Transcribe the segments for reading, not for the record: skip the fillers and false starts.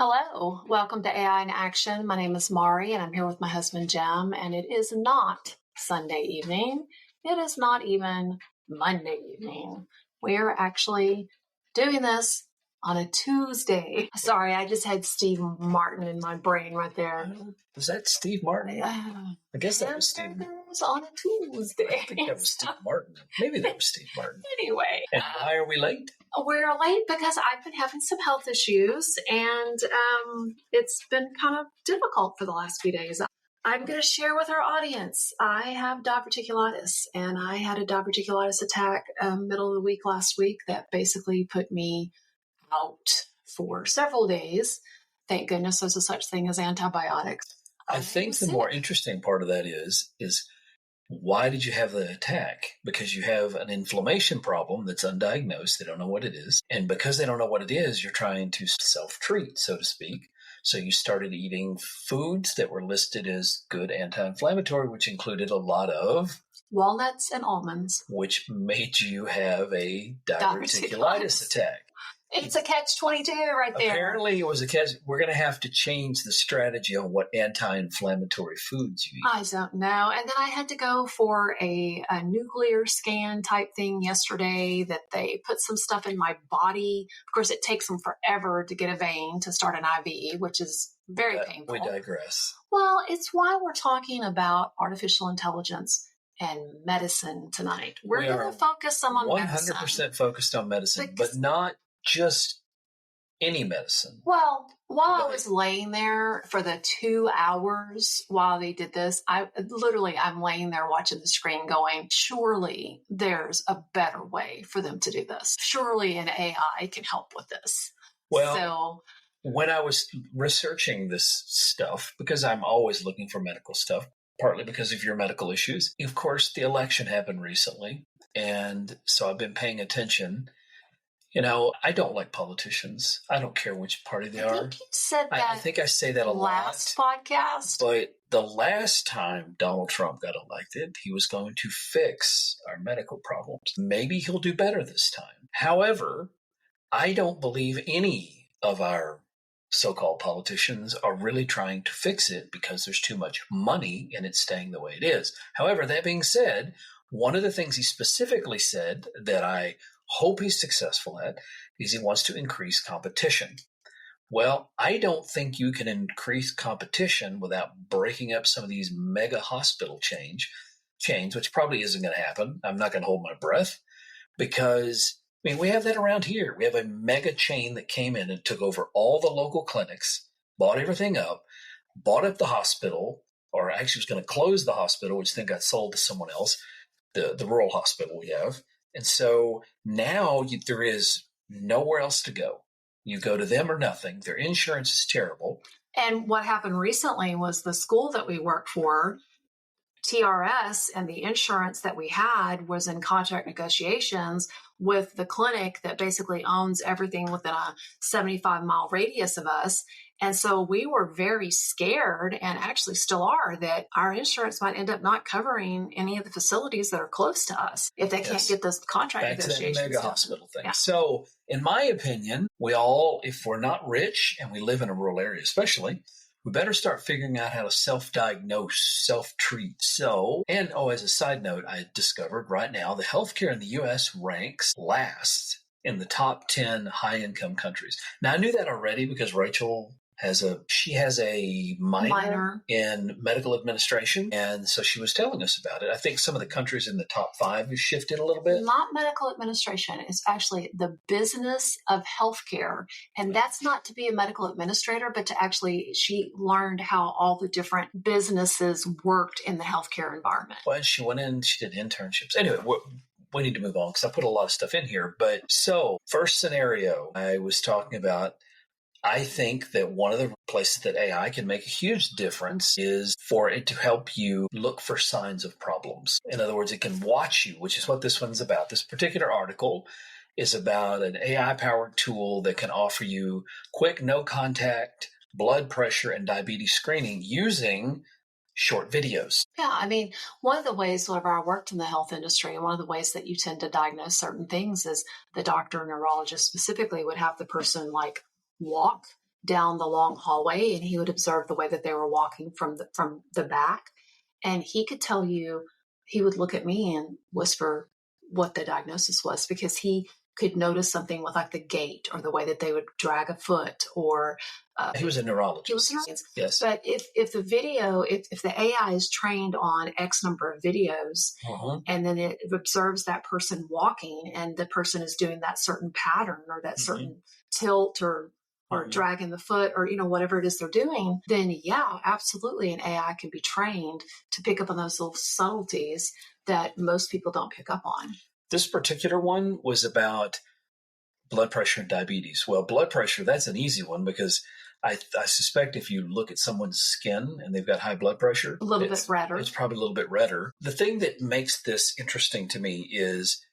Hello, welcome to AI in Action. My name is Maurie and I'm here with my husband Jim, and it is not Sunday evening. It is not even Monday evening. We're actually doing this on a Tuesday. Sorry, I just had Steve Martin in my brain right there. Was that Steve Martin? I guess that was Steve. On a Tuesday. I think that was Steve Martin. Maybe that was Steve Martin. Anyway. And why are we late? We're late because I've been having some health issues, and it's been kind of difficult for the last few days. I'm going to share with our audience. I have diverticulitis, and I had a diverticulitis attack middle of the week last week that basically put me out for several days. Thank goodness there's a such thing as antibiotics. I think the more interesting part of that is why did you have the attack? Because you have an inflammation problem that's undiagnosed. They don't know what it is. And because they don't know what it is, you're trying to self-treat, so to speak. So you started eating foods that were listed as good anti-inflammatory, which included a lot of walnuts and almonds, which made you have a diverticulitis attack. It's a catch-22 right there. Apparently it was a catch. We're going to have to change the strategy on what anti-inflammatory foods you eat. I don't know. And then I had to go for a nuclear scan type thing yesterday that they put some stuff in my body. Of course, it takes them forever to get a vein to start an IV, which is very painful. We digress. Well, it's why we're talking about artificial intelligence and medicine tonight. We're going to focus some on 100% focused on medicine, but not just any medicine. Well, while I was laying there for the 2 hours while they did this, I'm laying there watching the screen going, surely there's a better way for them to do this. Surely an AI can help with this. Well, when I was researching this stuff, because I'm always looking for medical stuff, partly because of your medical issues, of course, the election happened recently. And so I've been paying attention. You know, I don't like politicians. I don't care which party they are. I think you said that. I think I say that a last podcast. But the last time Donald Trump got elected, he was going to fix our medical problems. Maybe he'll do better this time. However, I don't believe any of our so-called politicians are really trying to fix it because there's too much money in it staying the way it is. However, that being said, one of the things he specifically said that I hope he's successful at is he wants to increase competition. Well, I don't think you can increase competition without breaking up some of these mega hospital chains, which probably isn't going to happen. I'm not going to hold my breath because, we have that around here. We have a mega chain that came in and took over all the local clinics, bought everything up, bought up the hospital, or actually was going to close the hospital, which then got sold to someone else, the rural hospital we have. And so now there is nowhere else to go. You go to them or nothing. Their insurance is terrible. And what happened recently was the school that we work for, TRS, and the insurance that we had was in contract negotiations with the clinic that basically owns everything within a 75-mile radius of us. And so we were very scared, and actually still are, that our insurance might end up not covering any of the facilities that are close to us if they can't get those contract negotiations. Back to that mega hospital thing. Yeah. So in my opinion, we all, if we're not rich and we live in a rural area especially, we better start figuring out how to self-diagnose, self-treat. As a side note, I discovered right now the healthcare in the U.S. ranks last in the top 10 high-income countries. Now, I knew that already because Rachel has a minor in medical administration, and so she was telling us about it. I think some of the countries in the top 5 have shifted a little bit. Not medical administration. It's actually the business of healthcare, and that's not to be a medical administrator, but to actually, she learned how all the different businesses worked in the healthcare environment. Well, she went in, she did internships. Anyway, we need to move on because I put a lot of stuff in here. But so, first scenario I was talking about, I think that one of the places that AI can make a huge difference is for it to help you look for signs of problems. In other words, it can watch you, which is what this one's about. This particular article is about an AI-powered tool that can offer you quick, no-contact blood pressure and diabetes screening using short videos. Yeah, one of the ways, whenever I worked in the health industry, and one of the ways that you tend to diagnose certain things is the doctor, neurologist specifically, would have the person walk down the long hallway, and he would observe the way that they were walking from the back. And he could tell you, he would look at me and whisper what the diagnosis was, because he could notice something with like the gait or the way that they would drag a foot, or he was a neurologist. He was a neurologist. Yes. But if the video, if the AI is trained on X number of videos, and then it observes that person walking, and the person is doing that certain pattern or that certain tilt or dragging the foot, or, whatever it is they're doing, then yeah, absolutely. An AI can be trained to pick up on those little subtleties that most people don't pick up on. This particular one was about blood pressure and diabetes. Well, blood pressure, that's an easy one, because I suspect if you look at someone's skin and they've got high blood pressure, a little bit redder. It's probably a little bit redder. The thing that makes this interesting to me is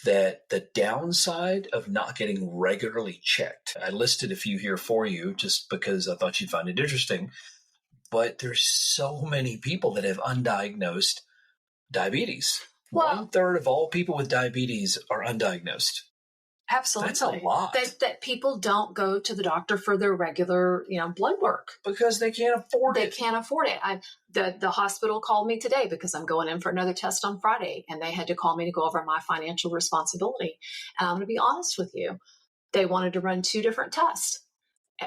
that the downside of not getting regularly checked. I listed a few here for you just because I thought you'd find it interesting, but there's so many people that have undiagnosed diabetes. Well, 1/3 of all people with diabetes are undiagnosed. Absolutely. That's a lot. That people don't go to the doctor for their regular, blood work. Because they can't afford it. They can't afford it. The hospital called me today because I'm going in for another test on Friday, and they had to call me to go over my financial responsibility. And I'm going to be honest with you. They wanted to run 2 different tests.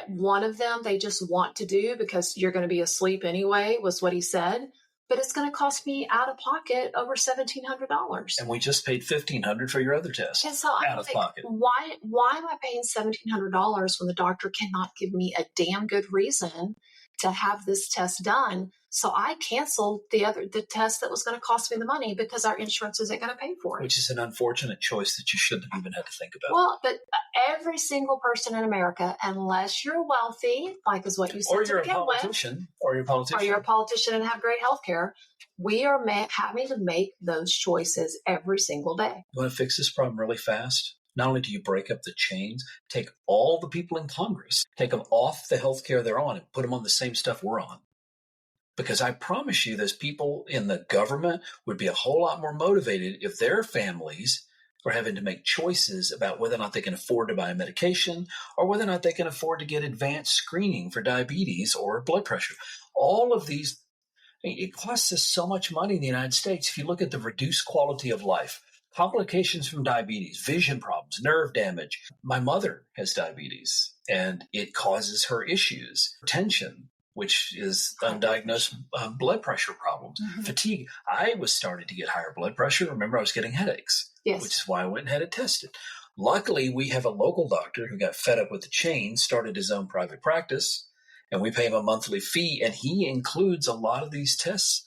One of them they just want to do because you're going to be asleep anyway, was what he said. But it's going to cost me out of pocket over $1,700. And we just paid $1,500 for your other test. And so out of pocket. Why am I paying $1,700 when the doctor cannot give me a damn good reason to have this test done? So I canceled the test that was going to cost me the money because our insurance isn't going to pay for it. Which is an unfortunate choice that you shouldn't have even had to think about. Well, but every single person in America, unless you're wealthy, like is what you said, or you're a politician, or you're a politician and have great health care, we are having to make those choices every single day. You want to fix this problem really fast? Not only do you break up the chains, take all the people in Congress, take them off the health care they're on and put them on the same stuff we're on. Because I promise you, those people in the government would be a whole lot more motivated if their families were having to make choices about whether or not they can afford to buy a medication, or whether or not they can afford to get advanced screening for diabetes or blood pressure. All of these, it costs us so much money in the United States. If you look at the reduced quality of life, complications from diabetes, vision problems, nerve damage. My mother has diabetes, and it causes her issues, tension, which is undiagnosed blood pressure problems, fatigue. I was starting to get higher blood pressure. Remember, I was getting headaches, which is why I went and had it tested. Luckily, we have a local doctor who got fed up with the chain, started his own private practice, and we pay him a monthly fee, and he includes a lot of these tests.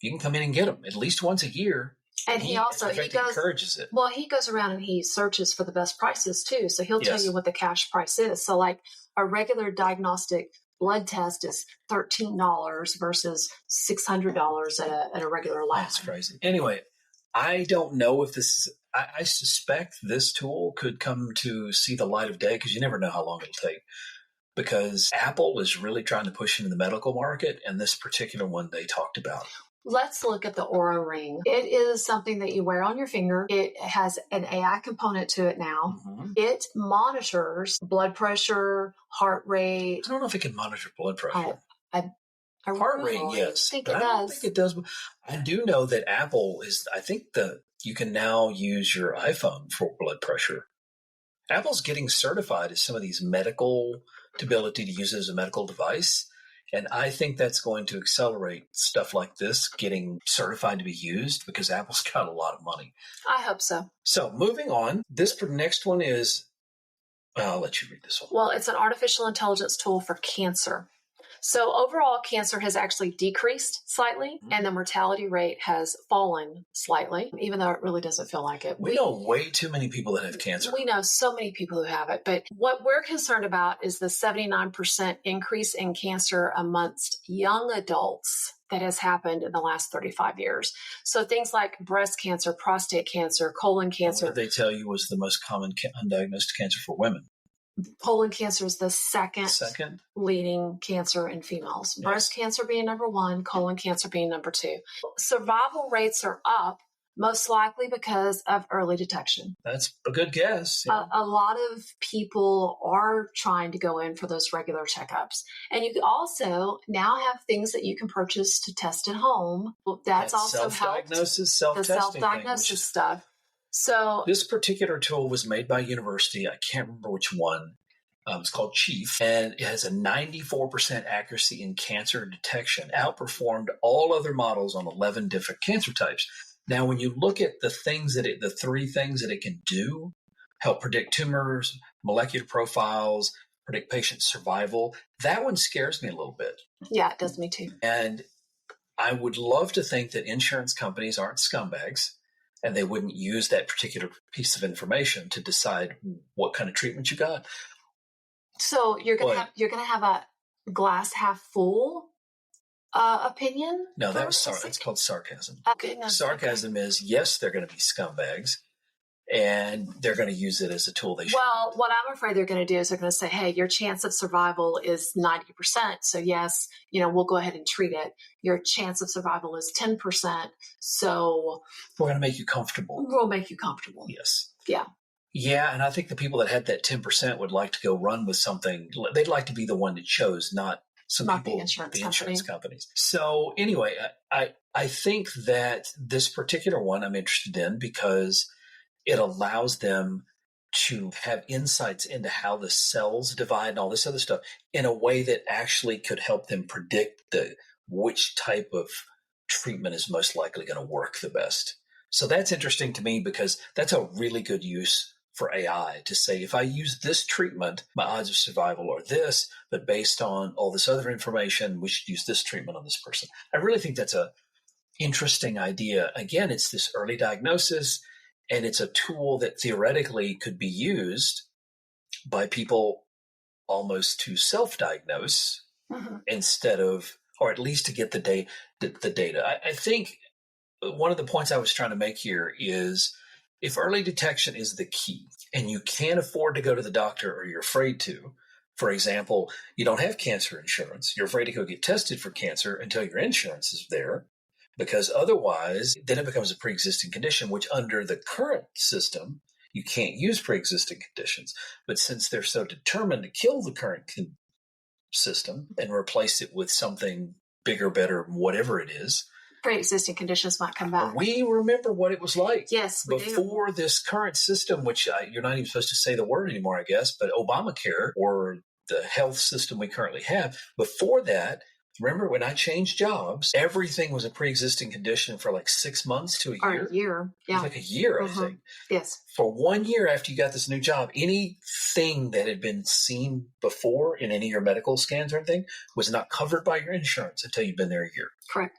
You can come in and get them at least once a year. And he encourages it. Well, he goes around and he searches for the best prices too. So he'll tell you what the cash price is. So like a regular diagnostic blood test is $13 versus $600 at a regular lab. That's crazy. Anyway, I don't know if this is, I suspect this tool could come to see the light of day, because you never know how long it'll take. Because Apple is really trying to push into the medical market, and this particular one they talked about. Let's look at the Oura Ring. It is something that you wear on your finger. It has an AI component to it now. It monitors blood pressure, heart rate. I don't know if it can monitor blood pressure. Heart rate, yes. I don't think it does. I do know that Apple is, I think you can now use your iPhone for blood pressure. Apple's getting certified as some of these ability to use it as a medical device. And I think that's going to accelerate stuff like this getting certified to be used, because Apple's got a lot of money. I hope so. So moving on, this next one is, I'll let you read this one. Well, it's an artificial intelligence tool for cancer. So overall, cancer has actually decreased slightly, and the mortality rate has fallen slightly, even though it really doesn't feel like it. We know way too many people that have cancer. We know so many people who have it. But what we're concerned about is the 79% increase in cancer amongst young adults that has happened in the last 35 years. So things like breast cancer, prostate cancer, colon cancer. What did they tell you was the most common undiagnosed cancer for women? Colon cancer is the second leading cancer in females. Breast cancer being number 1, colon cancer being number 2. Survival rates are up, Most likely because of early detection. That's a good guess. Yeah. A lot of people are trying to go in for those regular checkups. And you can also now have things that you can purchase to test at home. That's also self-diagnosis, helped. The self-diagnosis stuff. So this particular tool was made by a university. I can't remember which one. It's called Chief, and it has a 94% accuracy in cancer detection, outperformed all other models on 11 different cancer types. Now, when you look at the three things that it can do, help predict tumors, molecular profiles, predict patient survival, that one scares me a little bit. Yeah, it does me too. And I would love to think that insurance companies aren't scumbags and they wouldn't use that particular piece of information to decide what kind of treatment you got. So you're gonna have a glass half full opinion? No, it's called sarcasm. Oh, goodness. Sarcasm is, yes, they're going to be scumbags, and they're going to use it as a tool they should. Well, what I'm afraid they're going to do is they're going to say, hey, your chance of survival is 90%. So yes, we'll go ahead and treat it. Your chance of survival is 10%. So we're going to make you comfortable. We'll make you comfortable. Yes. Yeah. Yeah, and I think the people that had that 10% would like to go run with something. They'd like to be the one that chose, not the insurance companies. So anyway, I think that this particular one I'm interested in because it allows them to have insights into how the cells divide and all this other stuff in a way that actually could help them predict which type of treatment is most likely going to work the best. So that's interesting to me because that's a really good use for AI to say, if I use this treatment, my odds of survival are this, but based on all this other information, we should use this treatment on this person. I really think that's a interesting idea. Again, it's this early diagnosis, and it's a tool that theoretically could be used by people almost to self-diagnose instead of, or at least to get the data. I think one of the points I was trying to make here is if early detection is the key and you can't afford to go to the doctor or you're afraid to, for example, you don't have cancer insurance, you're afraid to go get tested for cancer until your insurance is there, because otherwise then it becomes a pre-existing condition, which under the current system, you can't use pre-existing conditions. But since they're so determined to kill the current system and replace it with something bigger, better, whatever it is, pre-existing conditions might come back. We remember what it was like. Yes, before this current system, which you're not even supposed to say the word anymore, I guess, but Obamacare or the health system we currently have. Before that, remember when I changed jobs, everything was a pre-existing condition for like 6 months to a year. Or a year, yeah. It was like a year, I think. Yes. For 1 year after you got this new job, anything that had been seen before in any of your medical scans or anything was not covered by your insurance until you'd been there a year. Correct.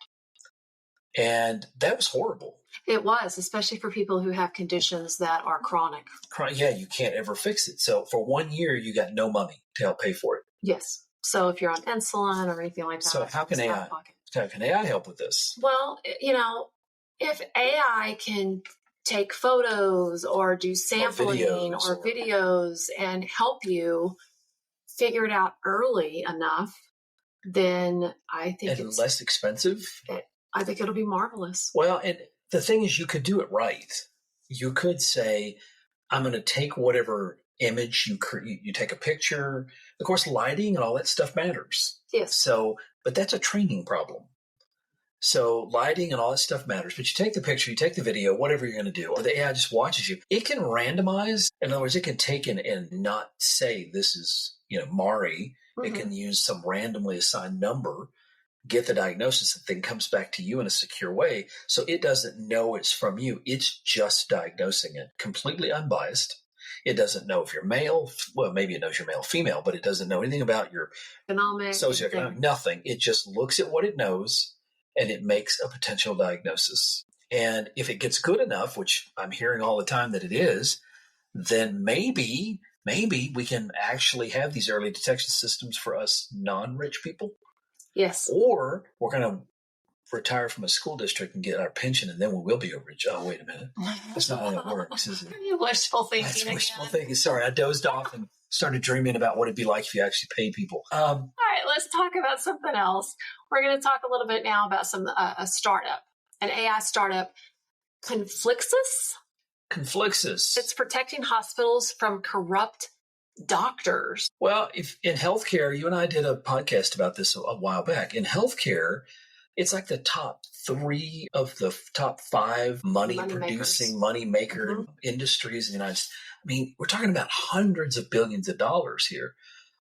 And that was horrible. It was, especially for people who have conditions that are chronic. Yeah, you can't ever fix it. So for 1 year, you got no money to help pay for it. Yes. So if you're on insulin or anything like that. So how can AI help with this? Well, if AI can take photos or do sampling or videos and help you figure it out early enough, then I think it's less expensive. I think it'll be marvelous. Well, and the thing is, you could do it right. You could say, I'm going to take whatever image you take a picture. Of course, lighting and all that stuff matters. Yes. But that's a training problem. So lighting and all that stuff matters. But you take the picture, you take the video, whatever you're going to do, or the AI just watches you. It can randomize. In other words, it can take and not say this is, Maurie. Mm-hmm. It can use some randomly assigned number, get the diagnosis, and then comes back to you in a secure way. So it doesn't know it's from you. It's just diagnosing it, completely unbiased. It doesn't know if you're male. Well, maybe it knows you're male, female, but it doesn't know anything about your socioeconomic, nothing. It just looks at what it knows and it makes a potential diagnosis. And if it gets good enough, which I'm hearing all the time that it is, then maybe we can actually have these early detection systems for us non-rich people. Yes. Or we're going to retire from a school district and get our pension, and then we will be rich. Oh, wait a minute. That's not how that works, is it? Wishful thinking. That's wishful thinking. Sorry, I dozed off and started dreaming about what it'd be like if you actually paid people. All right, let's talk about something else. We're going to talk a little bit now about a startup, an AI startup Conflixus? Conflixus. It's protecting hospitals from corrupt doctors. Well, if in healthcare, you and I did a podcast about this a while back. In healthcare, it's like the top 3 of the top 5 money-producing, money-maker industries in the United States. I mean, we're talking about hundreds of billions of dollars here.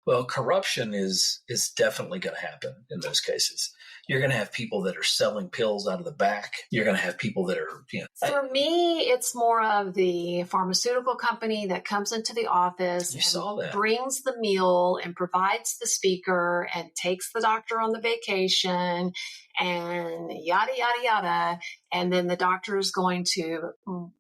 Well, corruption is definitely going to happen in those cases. You're going to have people that are selling pills out of the back. You're going to have people that are, For me, it's more of the pharmaceutical company that comes into the office and brings the meal and provides the speaker and takes the doctor on the vacation and yada, yada, yada. And then the doctor is going to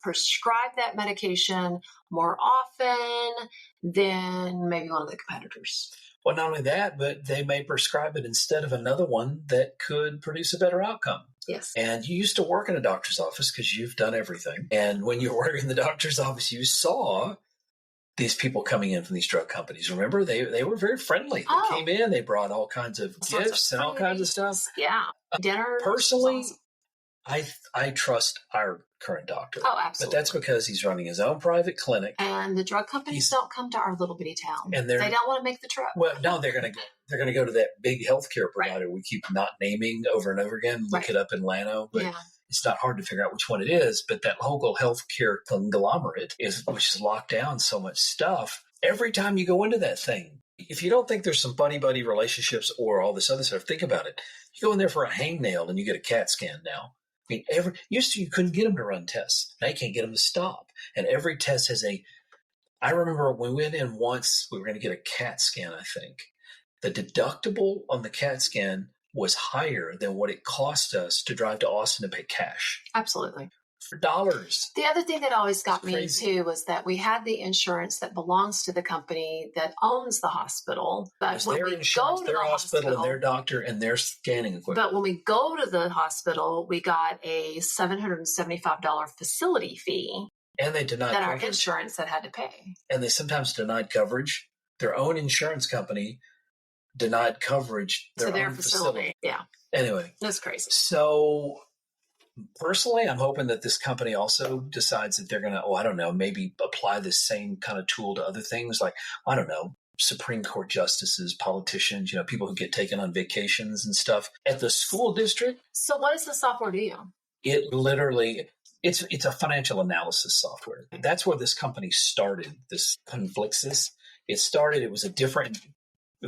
prescribe that medication more often than maybe one of the competitors. Well, not only that, but they may prescribe it instead of another one that could produce a better outcome. Yes. And you used to work in a doctor's office because you've done everything. And when you were working in the doctor's office, you saw these people coming in from these drug companies. Remember, they were very friendly. They came in, they brought all kinds of gifts and all kinds of stuff. Yeah. Dinner. Personally, I trust our current doctor. Oh, absolutely. But that's because he's running his own private clinic. And the drug companies don't come to our little bitty town. And they don't want to make the trip. Well, no, they're going to go to that big healthcare provider we keep not naming over and over again. Look it up in Llano, but it's not hard to figure out which one it is. But that local healthcare conglomerate which is locked down so much stuff. Every time you go into that thing, if you don't think there's some buddy-buddy relationships or all this other stuff, think about it. You go in there for a hangnail and you get a CAT scan now. I mean, used to you couldn't get them to run tests. Now you can't get them to stop. And every test has I remember when we went in once, we were going to get a CAT scan, I think. The deductible on the CAT scan was higher than what it cost us to drive to Austin and pay cash. Absolutely. For dollars. The other thing that always got me too was that we had the insurance that belongs to the company that owns the hospital. But when we go to their hospital and their doctor and their scanning equipment. But when we go to the hospital, we got a $775 facility fee. And they denied that our insurance had to pay. And they sometimes denied coverage. Their own insurance company denied coverage to their facility. Yeah. Anyway. That's crazy. So personally, I'm hoping that this company also decides that they're going to, maybe apply this same kind of tool to other things like, Supreme Court justices, politicians, people who get taken on vacations and stuff at the school district. So what does the software do? It literally, it's a financial analysis software. That's where this company started, this Conflixus. It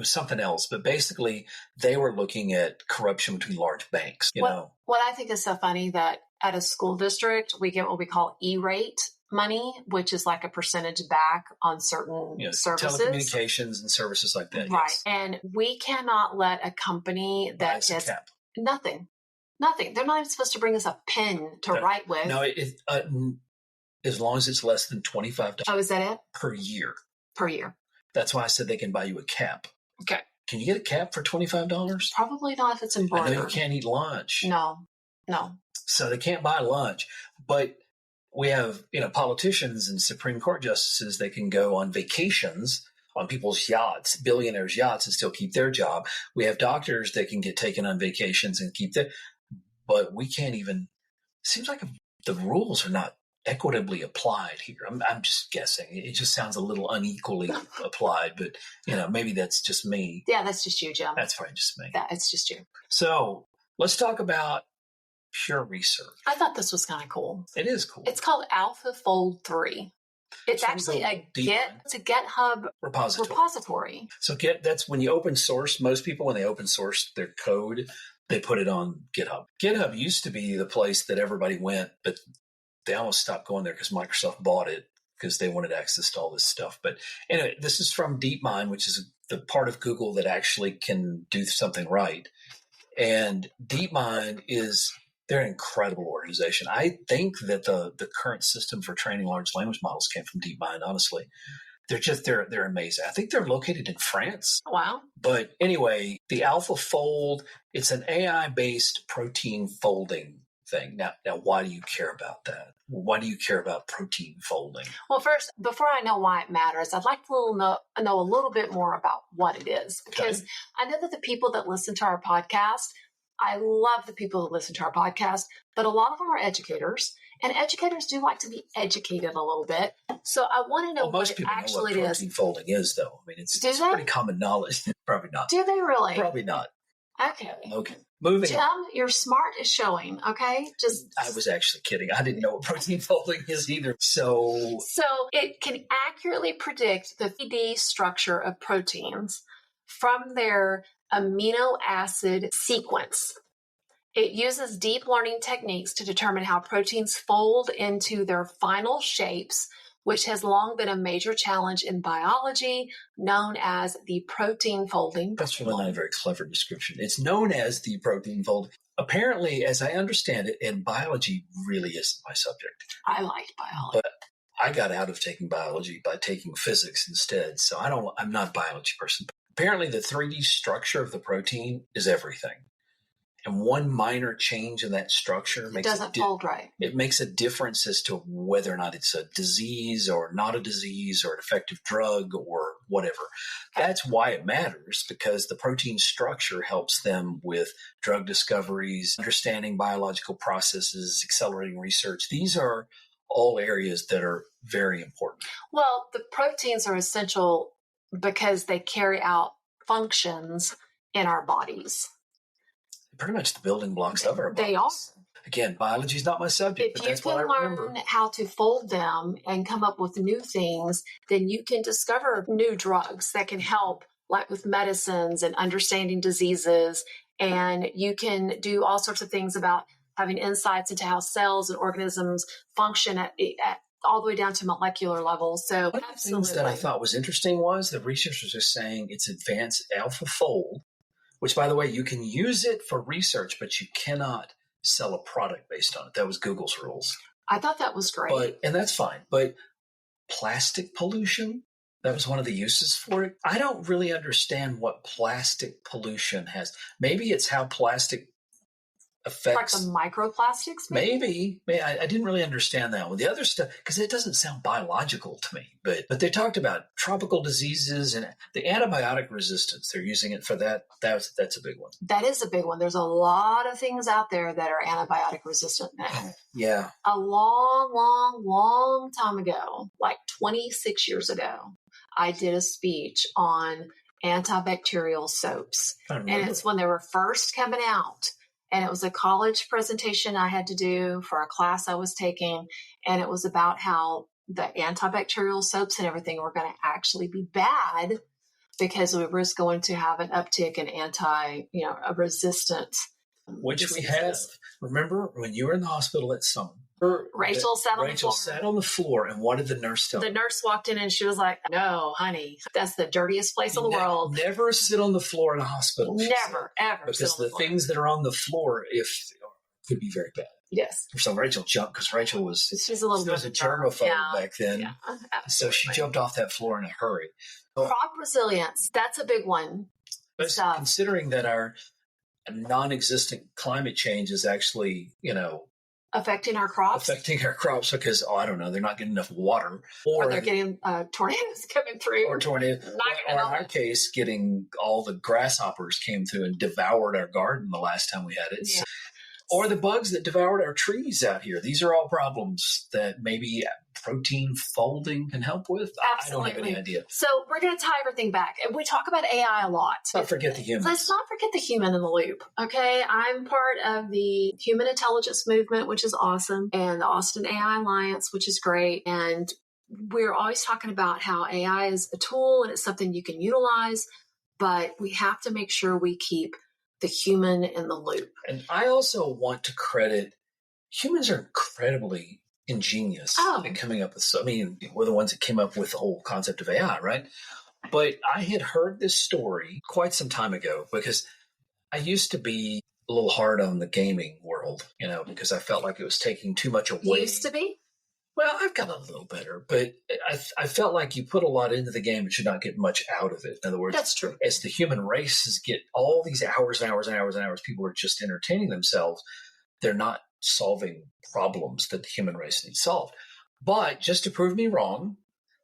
was something else, but basically they were looking at corruption between large banks, What I think is so funny that at a school district, we get what we call E-rate money, which is like a percentage back on certain services. Telecommunications and services like that. Right. Yes. And we cannot let a company that has nothing. They're not even supposed to bring us a pen to write with. No, as long as it's less than $25. Oh, is that it? Per year. Per year. That's why I said they can buy you a cap. Okay. Can you get a cap for $25? Probably not if it's embroidered. I know you can't eat lunch. No. So they can't buy lunch. But we have, politicians and Supreme Court justices, they can go on vacations on people's yachts, billionaires' yachts, and still keep their job. We have doctors that can get taken on vacations and keep but we can't even, seems like the rules are not equitably applied here. I'm just guessing. It just sounds a little unequally applied, but maybe that's just me. Yeah, that's just you, Jim. That's probably just me. It's just you. So let's talk about pure research. I thought this was kind of cool. It is cool. It's called AlphaFold 3. It's actually a GitHub repository. So that's when you open source. Most people, when they open source their code, they put it on GitHub. GitHub used to be the place that everybody went, but they almost stopped going there because Microsoft bought it because they wanted access to all this stuff. But anyway, this is from DeepMind, which is the part of Google that actually can do something right. And DeepMind they're an incredible organization. I think that the current system for training large language models came from DeepMind, honestly. They're amazing. I think they're located in France. Wow. But anyway, the AlphaFold, it's an AI-based protein folding thing. Now, why do you care about that? Why do you care about protein folding? Well, first, before I know why it matters, I'd like to know a little bit more about what it is. Because I know that the people that listen to our podcast, I love the people that listen to our podcast, but a lot of them are educators And educators do like to be educated a little bit. So I want to know what it actually is. Most people know what protein folding is, though. I mean, it's pretty common knowledge. Probably not. Do they really? Probably not. Okay. Moving on. Jim, your smart is showing, okay? I was actually kidding. I didn't know what protein folding is either. So it can accurately predict the 3D structure of proteins from their amino acid sequence. It uses deep learning techniques to determine how proteins fold into their final shapes, which has long been a major challenge in biology, known as the protein folding. That's really not a very clever description. It's known as the protein folding. Apparently, as I understand it, and biology really isn't my subject. I liked biology. But I got out of taking biology by taking physics instead. So I'm not a biology person. Apparently, the 3D structure of the protein is everything. And one minor change in that structure doesn't fold right. It makes a difference as to whether or not it's a disease or not a disease or an effective drug or whatever. That's why it matters, because the protein structure helps them with drug discoveries, understanding biological processes, accelerating research. These are all areas that are very important. Well, the proteins are essential because they carry out functions in our bodies. Pretty much the building blocks of our bodies. They are. Again, biology is not my subject, but that's what I remember. If you can learn how to fold them and come up with new things, then you can discover new drugs that can help, like with medicines and understanding diseases. And you can do all sorts of things about having insights into how cells and organisms function at all the way down to molecular levels. So one of the things that I thought was interesting was the researchers are saying it's advanced AlphaFold, which, by the way, you can use it for research, but you cannot sell a product based on it. That was Google's rules. I thought that was great. And that's fine. But plastic pollution, that was one of the uses for it. I don't really understand what plastic pollution has. Maybe it's how plastic affects. Like the microplastics? Maybe. I didn't really understand that one. The other stuff, because it doesn't sound biological to me. But they talked about tropical diseases and the antibiotic resistance. They're using it for that. That's a big one. That is a big one. There's a lot of things out there that are antibiotic resistant now. Yeah. A long time ago, like 26 years ago, I did a speech on antibacterial soaps. And it's when they were first coming out. And it was a college presentation I had to do for a class I was taking. And it was about how the antibacterial soaps and everything were going to actually be bad because we were going to have an uptick in a resistant. Which diseases. We have. Remember when you were in the hospital that summer? Rachel sat on the floor. And what did the nurse tell her? The nurse walked in and she was like, "No, honey, that's the dirtiest place in the world. Never sit on the floor in a hospital." Never, ever. Because the things that are on the floor could be very bad. Yes. So Rachel jumped because Rachel was a germaphobe back then. Yeah, so she jumped off that floor in a hurry. Crop resilience, that's a big one. Considering that our non-existent climate change is actually, affecting our crops because, I don't know, they're not getting enough water. Or they're getting tornadoes coming through. Or tornadoes. Or in our case, getting all the grasshoppers came through and devoured our garden the last time we had it. Yeah. Or the bugs that devoured our trees out here. These are all problems that maybe protein folding can help with. Absolutely. I don't have any idea. So we're going to tie everything back. We talk about AI a lot. Let's not forget the humans. Let's not forget the human in the loop. Okay. I'm part of the human intelligence movement, which is awesome, and the Austin AI Alliance, which is great. And we're always talking about how AI is a tool and it's something you can utilize, but we have to make sure we keep the human in the loop. And I also want to credit humans are incredibly ingenious in coming up with. We're the ones that came up with the whole concept of AI, right? But I had heard this story quite some time ago because I used to be a little hard on the gaming world, because I felt like it was taking too much away. Used to be? Well, I've gotten a little better, but I felt like you put a lot into the game and should not get much out of it. In other words, that's true. As the human races get all these hours and hours and hours and hours, people are just entertaining themselves. They're not solving problems that the human race needs solved. But just to prove me wrong,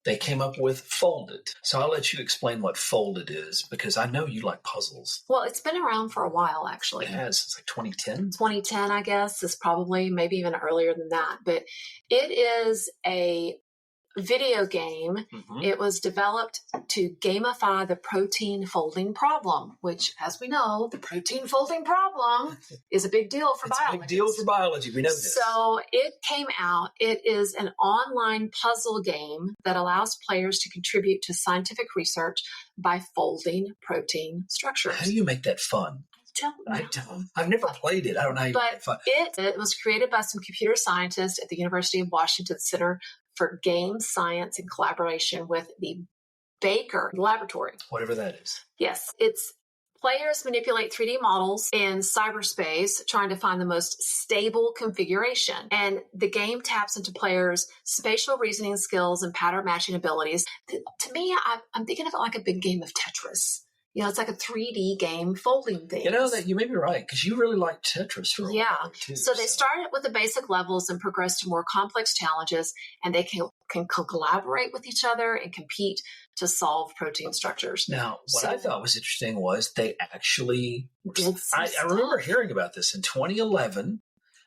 they came up with Folded. So I'll let you explain what Folded is, because I know you like puzzles. Well, it's been around for a while, actually. It has. It's like 2010. 2010, I guess, is probably maybe even earlier than that. But it is a video game. Mm-hmm. It was developed to gamify the protein folding problem, which, as we know, the protein folding problem is a big deal for biology. It's a big deal for biology. We know this. So it came out. It is an online puzzle game that allows players to contribute to scientific research by folding protein structures. How do you make that fun? I don't know. I've never played it. I don't know how you make it fun. It was created by some computer scientists at the University of Washington Center for Game Science in collaboration with the Baker Laboratory. Whatever that is. Yes, it's players manipulate 3D models in cyberspace, trying to find the most stable configuration. And the game taps into players' spatial reasoning skills and pattern matching abilities. To me, I'm thinking of it like a big game of Tetris. You know, it's like a 3D game folding things. You know, that you may be right, because you really like Tetris for a while, too. So they started with the basic levels and progressed to more complex challenges, and they can collaborate with each other and compete to solve protein structures. Now, what I thought was interesting was they actually did I remember hearing about this in 2011.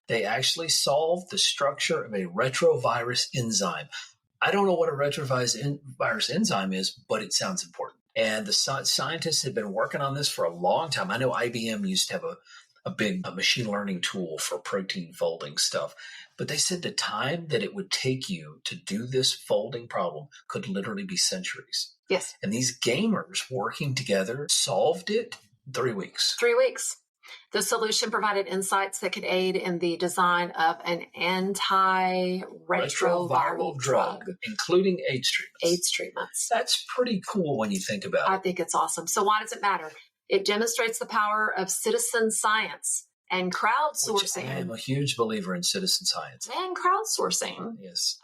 They actually solved the structure of a retrovirus enzyme. I don't know what a retrovirus enzyme is, but it sounds important. And the scientists had been working on this for a long time. I know IBM used to have a big machine learning tool for protein folding stuff. But they said the time that it would take you to do this folding problem could literally be centuries. Yes. And these gamers working together solved it 3 weeks. 3 weeks. The solution provided insights that could aid in the design of an antiretroviral drug, including AIDS treatments. AIDS treatments. That's pretty cool when you think about it. I think it's awesome. So why does it matter? It demonstrates the power of citizen science and crowdsourcing. I am a huge believer in citizen science. And crowdsourcing. Yes.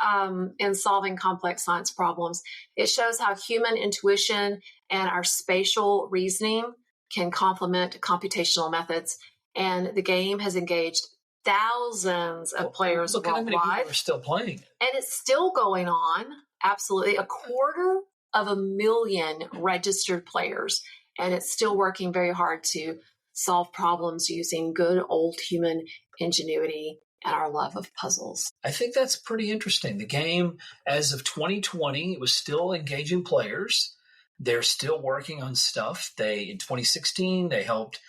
In solving complex science problems. It shows how human intuition and our spatial reasoning can complement computational methods. And the game has engaged thousands of players Look at how many worldwide. people are still playing it. And it's still going on. Absolutely. 250,000 registered players. And it's still working very hard to solve problems using good old human ingenuity and our love of puzzles. I think that's pretty interesting. The game, as of 2020, it was still engaging players. They're still working on stuff. In 2016, they helped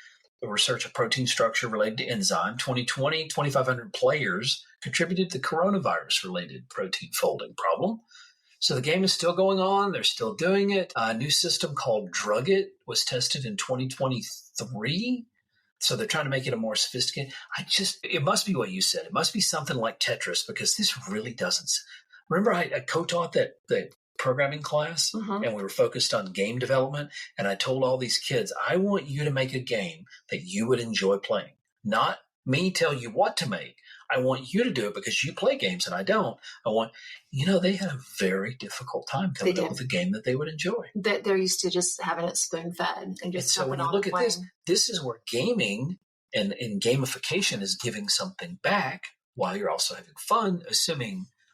research a protein structure related to enzyme. 2020, 2,500 players contributed to the coronavirus-related protein folding problem. So the game is still going on. They're still doing it. A new system called Drug It was tested in 2023. So they're trying to make it a more sophisticated. It must be what you said. It must be something like Tetris, because this really doesn't. Remember, I co-taught that programming class, and we were focused on game development. And I told all these kids, I want you to make a game that you would enjoy playing, not me tell you what to make. I want you to do it because you play games and I don't. They had a very difficult time coming up with a game that they would enjoy. They're used to just having it spoon-fed and just so when you look at this is where gaming and gamification is giving something back while you're also having fun,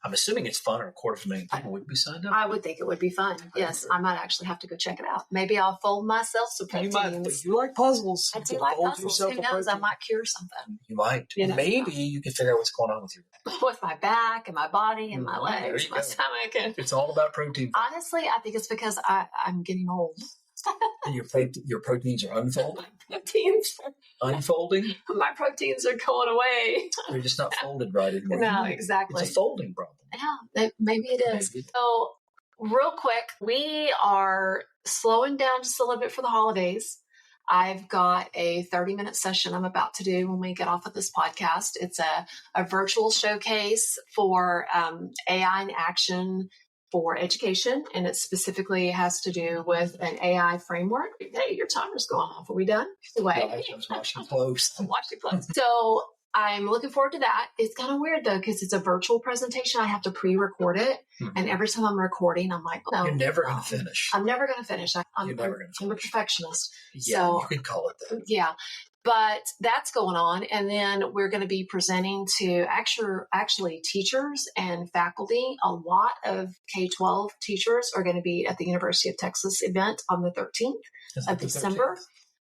I'm assuming it's fun, or 250,000 people would be signed up. I would think it would be fun. Yes, I might actually have to go check it out. Maybe I'll fold myself some proteins. You like puzzles. I do like puzzles. Who knows? I might cure something. You might. Maybe you can figure out what's going on with you. With my back and my body and my legs, my stomach. It's all about protein. Honestly, I think it's because I'm getting old. And your proteins are unfolding? Proteins unfolding? My proteins are going away. They're just not folded right anymore. No, exactly. It's a folding problem. Yeah, maybe it is. So real quick, we are slowing down just a little bit for the holidays. I've got a 30-minute session I'm about to do when we get off of this podcast. It's a virtual showcase for AI in action for education, and it specifically has to do with an AI framework. Hey, your timer's going off. Are we done? No, I was watching close. So I'm looking forward to that. It's kind of weird, though, because it's a virtual presentation. I have to pre-record it. And every time I'm recording, I'm like, no. You're never going to finish. I'm never going to finish. I'm You're never going to finish. I'm a perfectionist. Yeah, so, you could call it that. Yeah. But that's going on. And then we're going to be presenting to actually teachers and faculty. A lot of K-12 teachers are going to be at the University of Texas event on the 13th of December.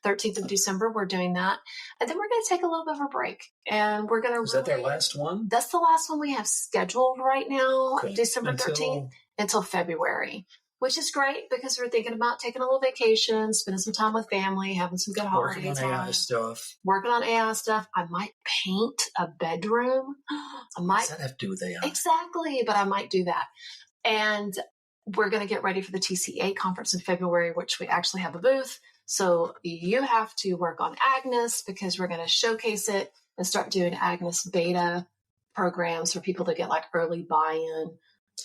13th of December, we're doing that. And then we're going to take a little bit of a break. And we're going to... Is that their last one? That's the last one we have scheduled right now, okay. December 13th, until February. Which is great because we're thinking about taking a little vacation, spending some time with family, having some good holiday time. Working on AI stuff. I might paint a bedroom. What does that have to do with AI? Exactly, but I might do that. And we're going to get ready for the TCA conference in February, which we actually have a booth. So you have to work on Agnes because we're going to showcase it and start doing Agnes beta programs for people to get like early buy-in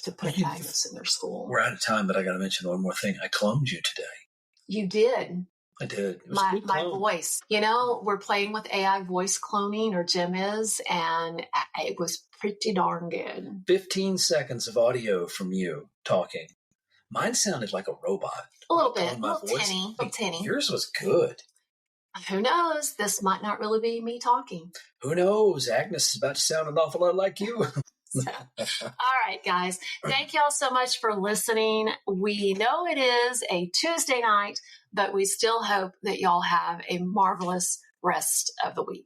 to put Agnes in their school. We're out of time, but I got to mention one more thing. I cloned you today. You did. I did. It was my voice. You know, we're playing with AI voice cloning, or Jim is, and it was pretty darn good. 15 seconds of audio from you talking. Mine sounded like a robot. A little bit. A little tinny. Yours was good. Who knows? This might not really be me talking. Who knows? Agnes is about to sound an awful lot like you. All right, guys. Thank y'all so much for listening. We know it is a Tuesday night, but we still hope that y'all have a marvelous rest of the week.